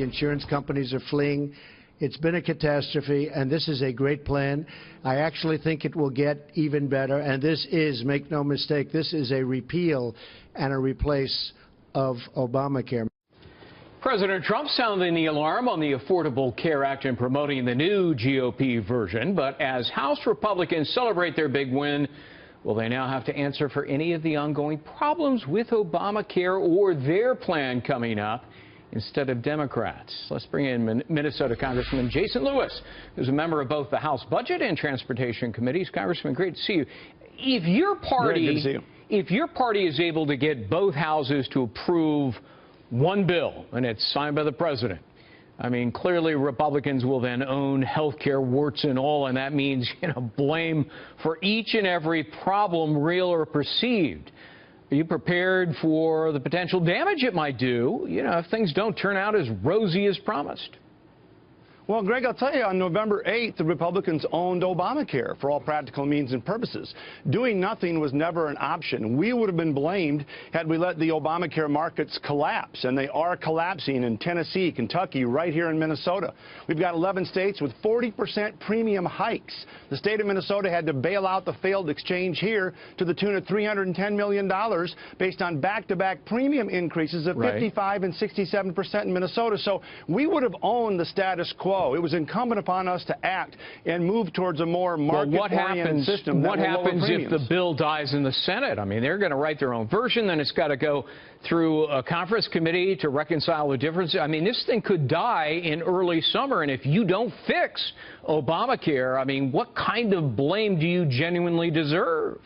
Insurance companies are fleeing. It's been a catastrophe, and this is a great plan. I actually think it will get even better, and this is, make no mistake, this is a repeal and a replace of Obamacare. President Trump sounding the alarm on the Affordable Care Act and promoting the new GOP version. But as House Republicans celebrate their big win, will they now have to answer for any of the ongoing problems with Obamacare or their plan coming up instead of Democrats? Let's bring in Minnesota Congressman Jason Lewis, who's a member of both the House Budget and Transportation Committees. Congressman, great to see you. If your party is able to get both houses to approve one bill and it's signed by the president, I mean, clearly Republicans will then own health care, warts and all, and that means, blame for each and every problem, real or perceived. Are you prepared for the potential damage it might do, if things don't turn out as rosy as promised? Well, Greg, I'll tell you, on November 8th, the Republicans owned Obamacare for all practical means and purposes. Doing nothing was never an option. We would have been blamed had we let the Obamacare markets collapse, and they are collapsing in Tennessee, Kentucky, right here in Minnesota. We've got 11 states with 40% premium hikes. The state of Minnesota had to bail out the failed exchange here to the tune of $310 million based on back-to-back premium increases of 55 and 67% in Minnesota. So we would have owned the status quo. It was incumbent upon us to act and move towards a more market-oriented system. What happens if the bill dies in the Senate? I mean, they're going to write their own version, then it's got to go through a conference committee to reconcile the differences. I mean, this thing could die in early summer, and if you don't fix Obamacare, I mean, what kind of blame do you genuinely deserve?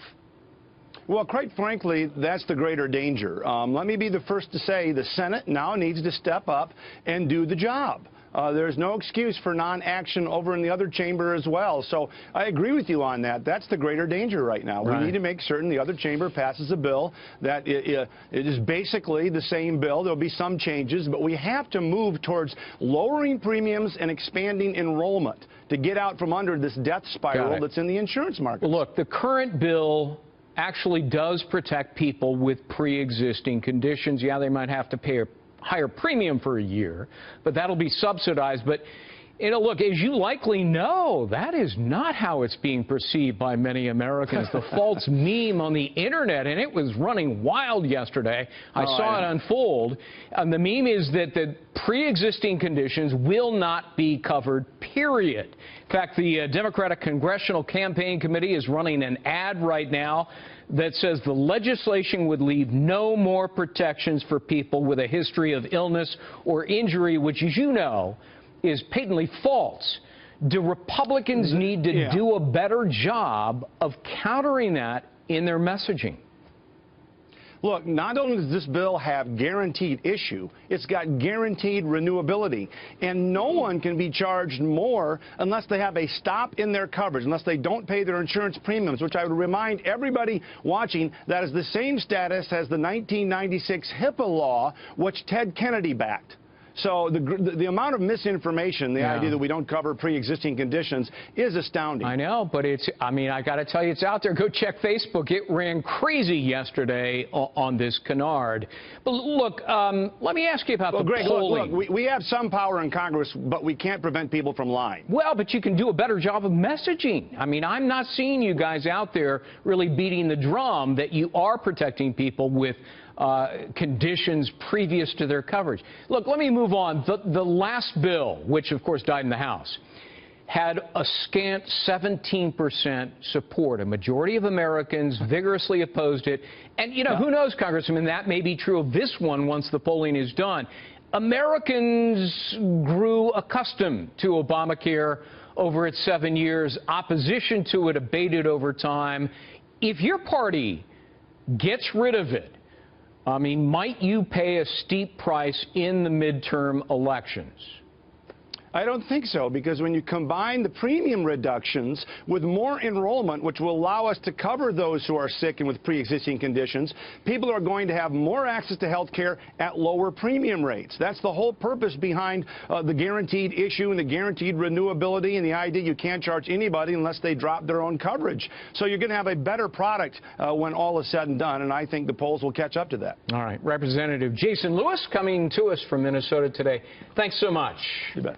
Well, quite frankly, that's the greater danger. Let me be the first to say the Senate now needs to step up and do the job. There's no excuse for non-action over in the other chamber as well. So I agree with you on that. That's the greater danger right now. We need to make certain the other chamber passes a bill that it is basically the same bill. There'll be some changes, but we have to move towards lowering premiums and expanding enrollment to get out from under this death spiral that's in the insurance market. Look, the current bill actually does protect people with pre-existing conditions. Yeah, they might have to pay a higher premium for a year, but that'll be subsidized. But, look, as you likely know, that is not how it's being perceived by many Americans. The false meme on the internet, and it was running wild yesterday. I saw it unfold. And the meme is that the pre-existing conditions will not be covered, period. In fact, the Democratic Congressional Campaign Committee is running an ad right now that says the legislation would leave no more protections for people with a history of illness or injury, which, as you know, is patently false. Do Republicans need to do a better job of countering that in their messaging? Look, not only does this bill have guaranteed issue, it's got guaranteed renewability. And no one can be charged more unless they have a stop in their coverage, unless they don't pay their insurance premiums, which I would remind everybody watching that is the same status as the 1996 HIPAA law, which Ted Kennedy backed. So the amount of misinformation, the idea that we don't cover pre-existing conditions, is astounding. I know, but I got to tell you, it's out there. Go check Facebook. It ran crazy yesterday on this canard. But look, let me ask you about the Greg, polling. Look, we have some power in Congress, but we can't prevent people from lying. Well, but you can do a better job of messaging. I mean, I'm not seeing you guys out there really beating the drum that you are protecting people with conditions previous to their coverage. Look, let me move on. The last bill, which of course died in the House, had a scant 17% support. A majority of Americans vigorously opposed it. And, who knows, Congressman, that may be true of this one once the polling is done. Americans grew accustomed to Obamacare over its 7 years. Opposition to it abated over time. If your party gets rid of it, I mean, might you pay a steep price in the midterm elections? I don't think so, because when you combine the premium reductions with more enrollment, which will allow us to cover those who are sick and with pre-existing conditions, people are going to have more access to health care at lower premium rates. That's the whole purpose behind the guaranteed issue and the guaranteed renewability and the idea you can't charge anybody unless they drop their own coverage. So you're going to have a better product when all is said and done, and I think the polls will catch up to that. All right. Representative Jason Lewis coming to us from Minnesota today. Thanks so much. You bet.